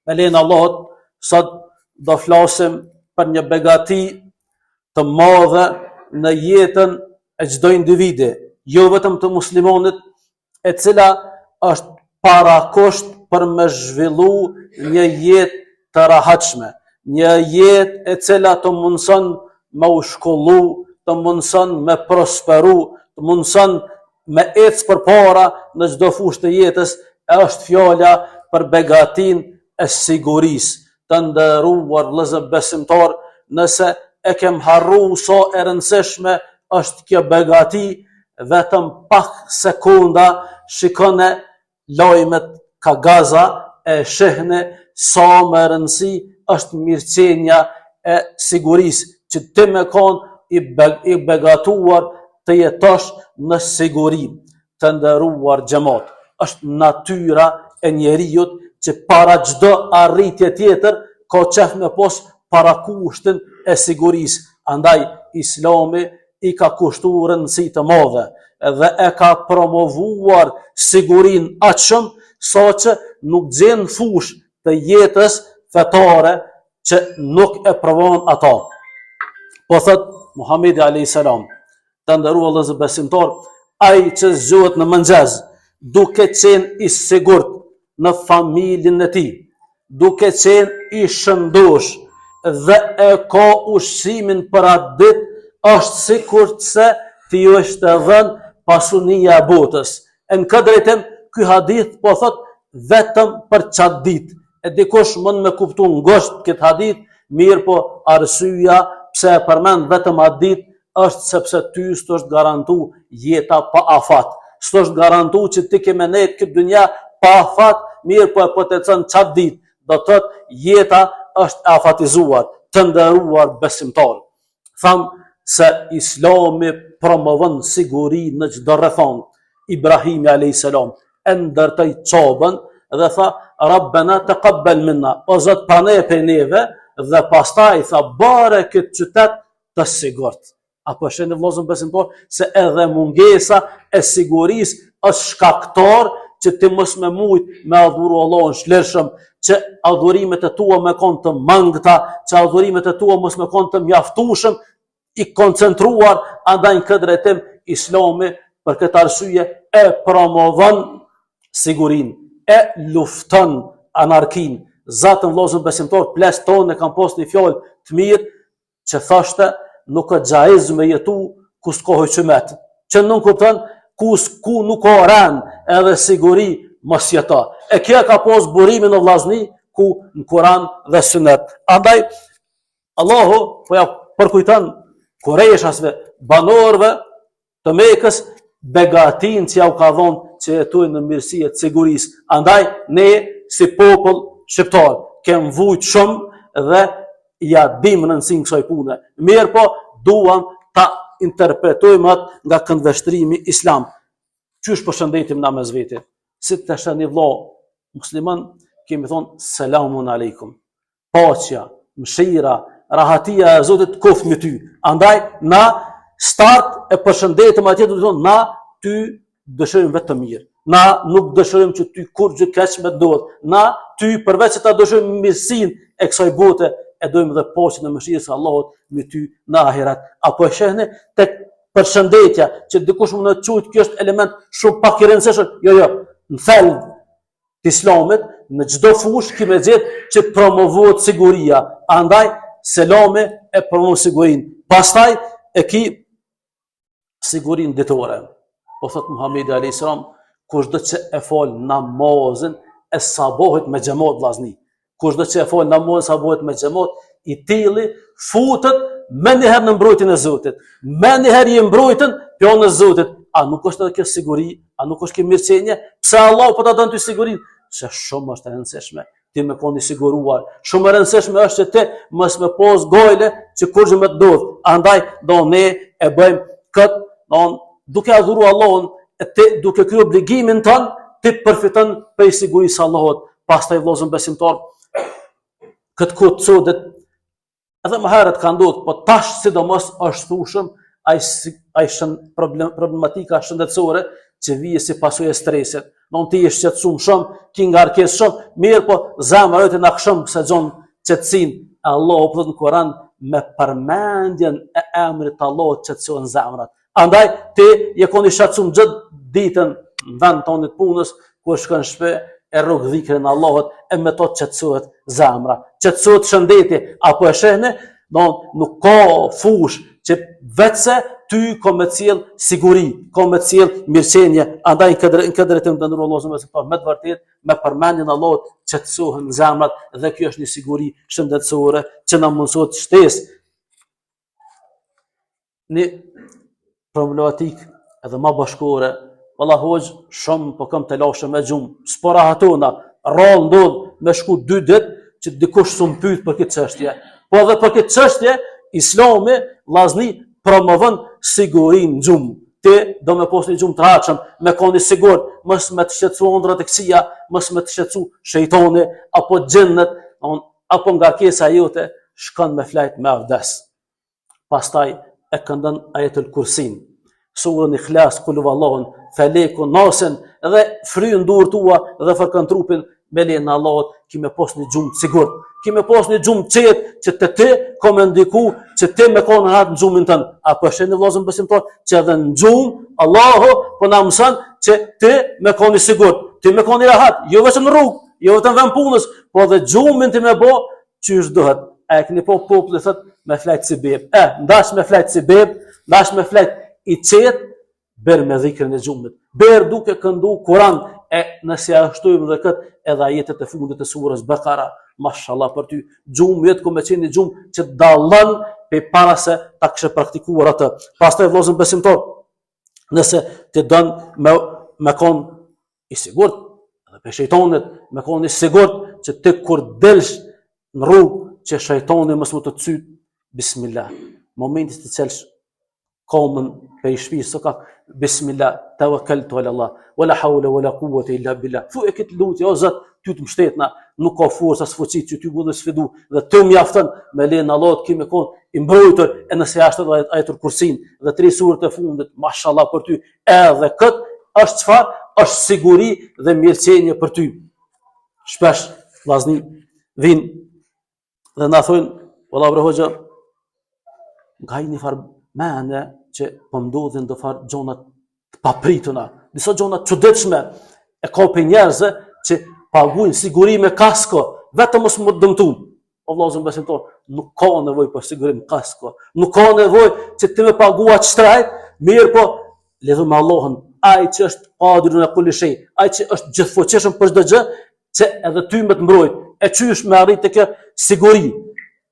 Me lenë Allahut, sot do flasim për një begati të madhe në jetën e çdo individi, jo vetëm të muslimonit, e cila është parakusht për me zhvillu një jetë të rahatshme, një jetë e cila të mundson me u shkollu, të mundson me prosperu, të mundson me ecë përpara në çdo fushë të jetës, është fjala për begatin e sigurisë. Të nderuar vëllezër besimtar, nëse e kem harru sa e rëndësishme është kjo begati, vetëm pak sekunda shikone lajmet ka gaza e shihne sa më rëndësi është mirëqenia e sigurisë, që ti me konë i begatuar të jetosh në siguri. Të nderuar xhamat, është natyra e njeriut që para çdo arritje tjetër ka qef me pos para kushtin e sigurisë. Andaj Islami i ka kushtuar rëndësi të madhe dhe e ka promovuar sigurinë aq shumë sa që nuk gjen fushë të jetës fetare që nuk e provon ata. Po thot Muhamedi alayhis salam, të nderuar vëllezër besimtar, ai që zgjohet në mëngjes duke qenë i sigurt në familjen e tij, duke qenë i shëndosh dhe e ka ushqimin për atë ditë, është sikur se ti është dhënë pasunia e botës. E në këtë drejtim, ky hadith po thot vetëm për çat ditë. E dikush mund me kuptu ngosht këtë hadith, mirë po arsyeja pse e përmend vetëm atë ditë është sepse ty s'është garantu jeta pa afat. S'është garantu që ti ke menet këtë dynja pa afat, mirë po e potencon çat ditë. Do të thotë jeta është afatizuar. Të nderuar besimtar, tham se Islami promovon siguri në çdo rrethon. Ibrahimi alayhis salam e ndërtoi çobën dhe tha Rabbana taqabbal minna, o Zot pranoj prej neve, dhe pastaj tha bare këtë qytet të sigurt. Apo shënë vëllezër besimtar se edhe mungesa e sigurisë është shkaktar që ti mos me mujt me adhuru Allahun shlershëm, që adhurimet e tua me konë të mangëta, që adhurimet e tua mos me konë të mjaftueshëm, i koncentruar. Andaj në këtë drejtim Islami për këtë arsye e promovon sigurinë, e lufton anarkinë. Zatën vëllezër besimtar, ples tonë e kanë pas një fjalë të mirë që thoshte nuk është xhaiz me jetu ku s'ka hojçmet, që nuk kupton ku nuk ka rën edhe siguri mos jeto. E kjo ka pas burimin në vllazni ku në Kur'an dhe Sunet. Andaj Allahu po ja përkujton Kurejshasve, banorëve të Mekës, begatin që ja u ka dhonë që jetojnë në mirësi e sigurisë. Andaj ne si popull shqiptar kem vujt shumë dhe ja dim rëndësinë kësaj pune. Mirë po duam ta interpretojmë atë nga këndvështrimi islam. Qysh përshëndetim na mes vete? Si të shani vëlla musliman, kemi thonë selamun aleikum. Paqja, mëshira, rahatia e Zotit kof me ty. Andaj na start e përshëndetëm atje do të thonë na ty dëshirojmë vetë të mirë. Na nuk dëshirojmë që ty kur gjë keq me dot. Na ty përveç se ta dëshirojmë mirësinë e kësaj bote, e dojmë dhe paqen e mëshirës së Allahut me ty në ahiret. Apo e shehni tek përshëndetja që dikush mund të thotë kjo është element shumë pak i rëndësishëm. Jo, në thelb të Islamit, në çdo fushë kemi gjetë që promovohet siguria. Andaj selami e promovon sigurinë. Pastaj e ki sigurinë ditore. Po thot Muhamedi alayhis salam, kushdo që e fal namazin e sabohet me xhamat vllazni. Kushdo që e fal namazin sabohet me xhamat, i tilli futet me njëherë në mbrojtjen e Zotit. Me njëherë i mbrojtën pjonë e Zotit. A nuk është edhe kjo siguri? A nuk është kjo mirëqenie? Pse Allah po ta don ty sigurinë? Se shumë është e rëndësishme ti me koni siguruar. Shumë e rëndësishme është që ti mos me pos gojle që kurrë më të dodh. Andaj do ne e bëjmë këtë, duke adhuruar Allahun, ti duke kryer obligimin ton, ti përfiton prej sigurisë së Allahut. Pastaj vëllezër besimtar, këtë kohë çudet edhe më herët ka ndodhur, po tash sidomos është thushëm ai problematika shëndetësore që vije si pasojë e stresit. Non ti je shqetësuar shumë, ki ngarkesë shumë, mirë po zemra jote na kshëm se gjon qetësinë. Allahu po thot në Kur'an me përmendjen e emrit të Allahut qetësohen zemrat. Andaj ti je koni shqetësuar gjithë ditën në vend tonë të punës, kur shkon në shtëpi e rrug dhikrin e Allahut e me to qetësohet zemra. Qetësohet shëndeti apo e shehni, nuk ka fush që vetëse ty ko me cilë siguri, ko me cilë mirëqenje. Andaj në këtë drejtim të ndërru Allah me të vërtet, me përmendjen Allahut qetësohen zemrat dhe kjo është një siguri shëndetësore që na mundësot shtesë. Një problematik edhe ma bashkore, valla hoxh shumë po kam të lashëm me gjumë, s'pora hatona, rrallë ndodhë me shku 2 ditë që dikush s'u pyet për këtë çështje. Po edhe për këtë çështje, Islami vllazni promovon sigurinë në gjumë. Ti do me posë një gjumë të rachëm, me koni sigur, mos me të shqetësu ëndrat e këqija, mos me të shqetësu shejtani, apo xhennet, apo ngarkesa jote, shkon me flajt me avdes. Pastaj e këndon ajetul kursin, surën Ikhlas, kul huwallahun, falekun, nasin, dhe fryn durë tua dhe fërkën trupin me lejen e Allahut, ki me pos një gjumë të sigurt, ki me pos një gjumë qetë që të ti ko me ndiku që ti me konë hatë në gjumën tënë. Apo është në vllazën besimtar që edhe në gjumë Allahu po na mëson që ti me konë i sigurt, ti me konë i rahat, jo vetëm në rrugë, jo vetëm vend punës, po edhe gjumën ti me bo çysh dohet. E keni po populli thot me flajt si beb. Ndash me flajt si beb, ndash me flajt i qetë, ber me dhikrin e gjumët. Ber duke këndu Kur'an, nëse ja shtojmë dhe këtë edhe ajetet e fundit të surës Bekara, mashallah për ty, gjumë jetë ku me qenë një gjumë që dallon pe para se ta kështë praktikuar atë. Pastaj vllazën besimtar, nëse të don me konë i sigurt, edhe pe shejtonit, me konë i sigurt që ti kur delsh në rrugë që shejtoni mos më të cyt, bismillah. Momentit të celsh komën pe i shpisë, ka bismillah, tawakkaltu ala Allah, wala hawla wala quwwata illa billah. Thuaj këtë lutje, o Zot, ty të mbështetna, nuk ka forca sfuqi që ty mund të sfidu dhe të mjafton me lejen e Allahut kimi kon i mbrojtur e nëse ashtu edhe ajetul kursin dhe 3 surët e fundit, mashallah për ty. Edhe kët është çfarë? Është siguri dhe mirëqenie për ty. Shpesh vllazni vin dhe na thonë, valla bre hoxha, nga një farë mene që po ndodhin do farë gjonat të paprituna, disa gjonat çuditshme e ka për njerëzve që paguajnë siguri me kasko, vetëm mos më dëmtu. O vllazën besimtar, nuk ka nevojë për sigurim kasko, nuk ka nevojë që ti më paguat shtrajt, mirë po lidhur me Allahun, ai që është qadirun e kulli shay, ai që është gjithfuqishëm për çdo gjë, që edhe ty më të mbrojt. E qysh me arrit të kjo siguri,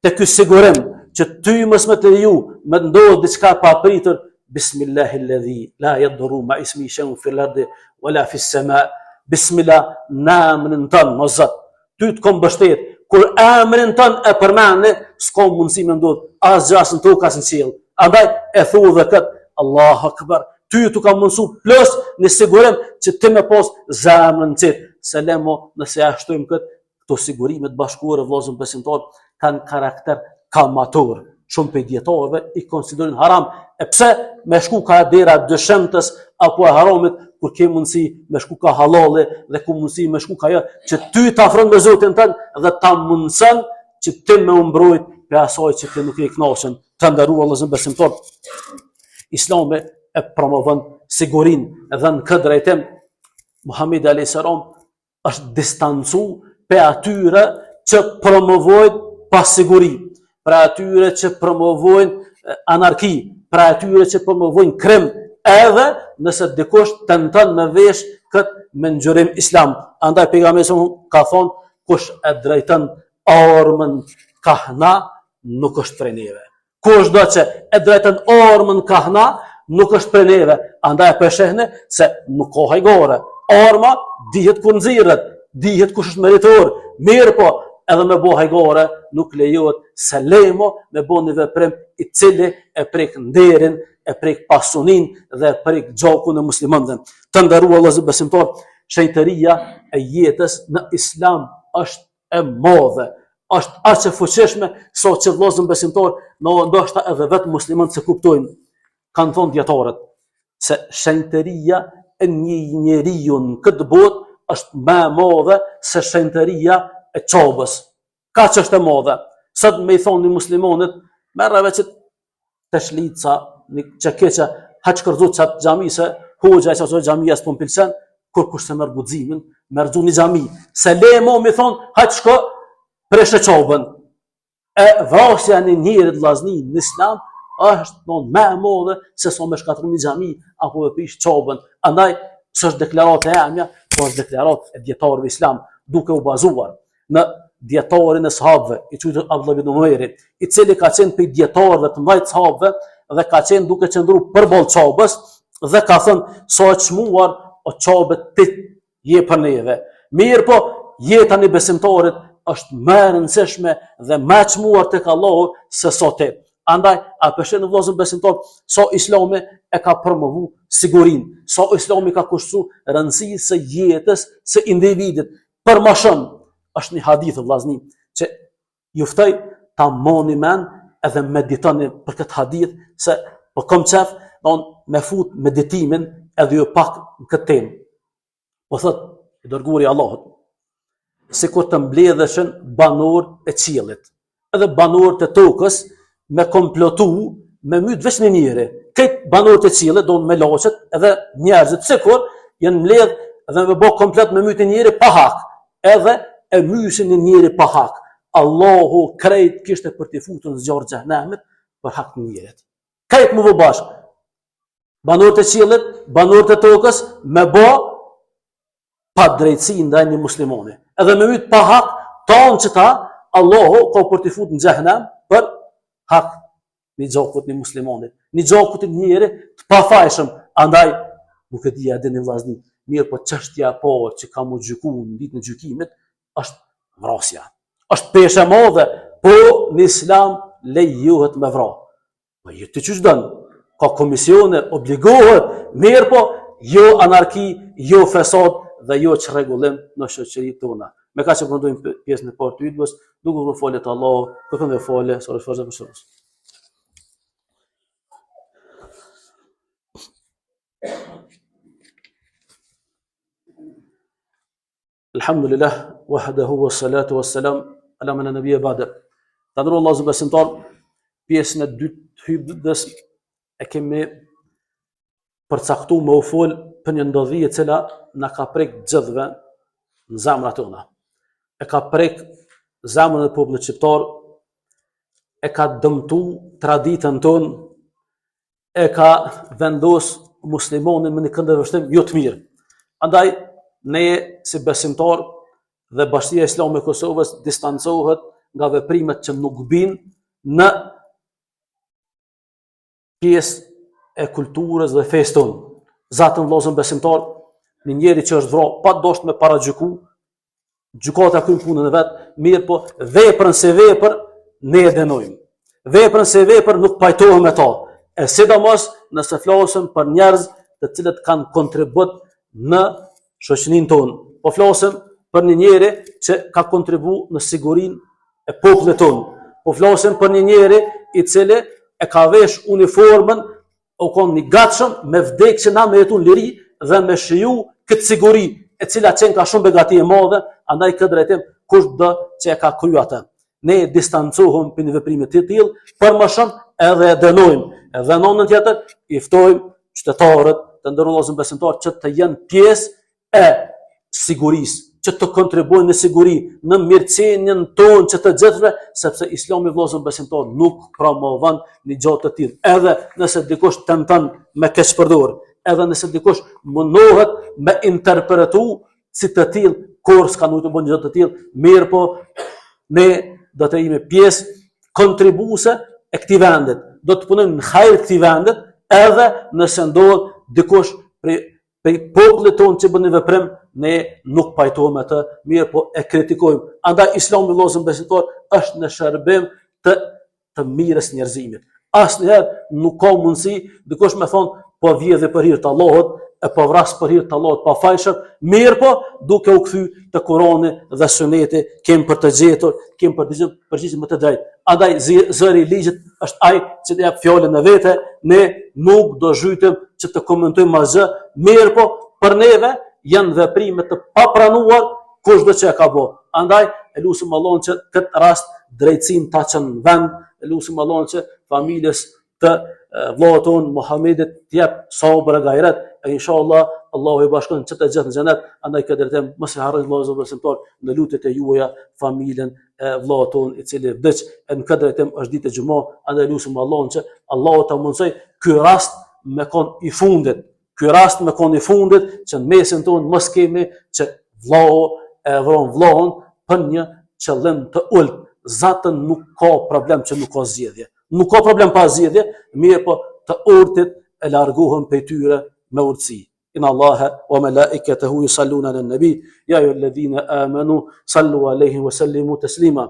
të ky sigurim, që ty mos më të leju me ndodh diçka pa pritur, bismillahilladhi la yadurru ma ismi shay'un fil ardi wala fis sama. Bismillah, në emrin tënë, o Zot, ty të kom bështet, kur emrin tënë e përmeni, s'ko mundësi me ndodh, as gjasën të ukas në qilë. Andaj e thu dhe këtë, Allah akbar, ty të kam mundësu plus një sigurim që ti me pos zemrën qitë. Selemo, nëse ja shtojmë këtë, këto sigurimet bashkuare vllazën besimtar kanë karakter kalmator. Shumë për dietarëve i konsiderin haram. E pse me shku ka dera dëshemtës apo e haramit, kur ke mundësi me shku ka halale dhe ku mundësi me shku ka jo, që ty të afron me Zotin tënë dhe ta mundësën që ti me umbrojt për asaj që ti nuk e kënaqshëm. Të nderuar vllazën besimtar, Islami e promovon sigurinë dhe në këtë drejtim Muhamedi alayhis salam është distancu për atyre që promovojnë pasiguri, për atyre që promovojnë anarki, për atyre që promovojnë krim, edhe nëse dikush tenton me vesh këtë menxurim islam. Andaj pejgamberi ka thonë, kush e drejton armën kahna, nuk është prej neve. Kush do që e drejton armën kahna, nuk është prej neve. Andaj për shehne se nuk ka hajgore. Arma dihet kur nxirret, dihet kush është meritor. Mirë po, edhe me bo hajgore, nuk lejohet se lemo me bo një veprim i cili e prek nderin, e prek pasunin dhe e prek gjakun e muslimanëve. Të nderuar vllazë besimtar, shenjtëria e jetës në islam është e madhe, është aq e fuqishme sa që vllazën besimtar, ndoshta edhe vetë muslimanët se kuptojnë. Kanë thonë dietarët se shenjtëria e një njeriu në këtë botë është më e madhe se shenjtëria e çobës. Kaq është e madhe. Sot me i thonë muslimonët, merra veç të shlica, një çakeça, haç kërzu çat xhami se hoxha që ato xhamia s'po pëlqen, kur kush se merr guximin, merr xhuni xhami. Se le mo mi thon, haç shko preshë çobën. E vrasja në njëri vllazni në Islam është më e madhe se sa me shkatruni xhami apo me pish çobën. Andaj s'është deklaratë e emja, por është deklaratë e dietarëve islam, duke u bazuar në dietarin e sahabëve, i quajtur Abdullah ibn Umayr, i cili ka qenë për dietarëve të mbajt sahabëve dhe ka qenë duke qëndruar përballë çobës dhe ka thënë sa e çmuar o çobë ti je për neve. Mirë po, jeta e besimtarit është më e rëndësishme dhe më e çmuar tek Allahu se sa ti. Andaj, a përshën në vllazën besimtar, sa Islami e ka promovu sigurinë, sa Islami ka kushtu rëndësi së jetës së individit. Për më shumë, është një hadith vllazni që ju ftoj ta moni mend edhe meditoni për këtë hadith se po kom çaf don me fut meditimin edhe ju pak në këtë temë. Po thot i dërguari i Allahut, sikur të mbledheshin banorët e qiellit, edhe banorët e tokës me komplotu me myt veç një njeri. Këtë banorët e qiellit don me laçet edhe njerëzit sikur janë mbledh dhe me bë komplet me myt një njeri pa hak. Edhe e mysin një njeri pa hak. Allahu krejt kishte për t'i futur në zjarr xhenemit për hak të njerit. Krejt më vë bashkë. Banorët e qiellit, banorët e tokës me bë pa drejtësi ndaj një muslimani. Edhe me myt pa hak, tonë që ta, Allahu ka për t'i futur në xhenem për hak një gjakut një muslimanit. Një gjakut një njeri të pafajshëm. Andaj, nuk e dija edhe një vllazni. Mirë po çështja e parë që ka më gjyku në ditën e gjykimit është vrasja. Është peshë e madhe, po në Islam lejohet me vrah. Po ju të çuç don, ka komisione obligohet, mirë po jo anarki, jo fesad dhe jo çrregullim në shoqëritë tona. Me ka që përndojmë pjesën e parë të ytbës, duke u falet Allah, kërkon dhe fale, sa rëfazë për shërës. Alhamdulillah, wahdahu wa salatu wa salam, ala man nabiyya ba'da. Të ndërru Allah zë besimtar, pjesën e dytë të hybdës e kemi përcaktu me u fol për një ndodhi e cila na ka prek gjithve në zemrat tona. E ka prek zemrën e popullit shqiptar, e ka dëmtu traditën tonë, e ka vendos muslimonin me një këndërveshtim jo të mirë. Andaj, ne si besimtar dhe Bashkia Islame e Kosovës distancohet nga veprimet që nuk bin në pjesë e kulturës dhe fesë tonë. Zatën vllazën besimtar, një njeri që është vrarë pa dosht me paragjyku, gjykata kryen punën e vet, mirë po veprën se vepër ne e dënojmë. Veprën se vepër nuk pajtohem me ta. E sidomos nëse flasim për njerëz të cilët kanë kontribut në shoqërinë tonë. Po flasim për një njeri që ka kontribu në sigurinë e popullit tonë. Po flasim për një njeri i cili e ka vesh uniformën, o kon një gatshëm me vdekje që na me jetu në liri dhe me shiju këtë siguri, e cila qenë ka shumë begati e madhe, andaj këtë drejtim kush do që e ka kryu atë. Ne distancohëm për një veprime të tillë, për më shumë edhe dënojmë. Edhe në anën tjetër, i ftojmë qytetarët të ndërrollosën besimtar që të jenë pjesë e sigurisë, që të kontribuojnë në siguri, në mirëqenien tonë që të gjithëve, sepse Islami vllazën besimtar nuk promovon një gjatë të tillë. Edhe nëse dikush tenton me keqpërdor, edhe nëse dikush mundohet me interpretu si të tillë, kur s'ka nuk të bëjë një gjatë të tillë, mirë po ne do të jemi pjesë kontribuese e këtij vendit. Do të punojmë në hajër të këtij vendit, edhe nëse ndodh dikush prej popullit tonë që bën një veprim, ne nuk pajtohemi atë, mirë po e kritikojmë. Andaj Islami vllazën besimtar është në shërbim të mirës njerëzimit. Asnjëherë nuk ka mundësi dikush me thonë po vjedhë për hir të Allahut, e po vras për hir të Allahut pa fajshëm, mirë po duke u kthy te Kurani dhe Suneti, kem për të gjetur, kem për të përgjigje më të drejtë. Andaj zëri i ligjit është ai që të jap fjalën e vete, ne nuk do zhytem që të komentojmë asgjë, mirë po për neve janë veprime të papranuar kushdo që e ka bë. Andaj e lutim Allahun që këtë rast drejtësinë ta çon në vend, e lutim Allahun që familjes të vllaut ton Muhamedit të jap sabër e gajret, e inshallah Allahu i bashkon që të gjithë në xhenet. Andaj këtë drejtim mos e harroni vëllezër besimtar në lutjet e juaja familjen e vllaut ton i cili vdiq. Në këtë drejtim është ditë e xumë, andaj lutim Allahun që Allahu ta mundsoj ky rast me kon i fundit. Ky rast me kon i fundit që në mesin ton mos kemi që vllau e vron vllaun për një qëllim të ulët. Zatën nuk ka problem që nuk ka zgjedhje. Nuk ka problem pa zgjedhje, mirë po të urtit e largohen prej tyre me urtësi. Inna Allaha wa malaikatahu yusalluna ala nabi ya ayyuhalladhina amanu sallu alayhi wa sallimu taslima.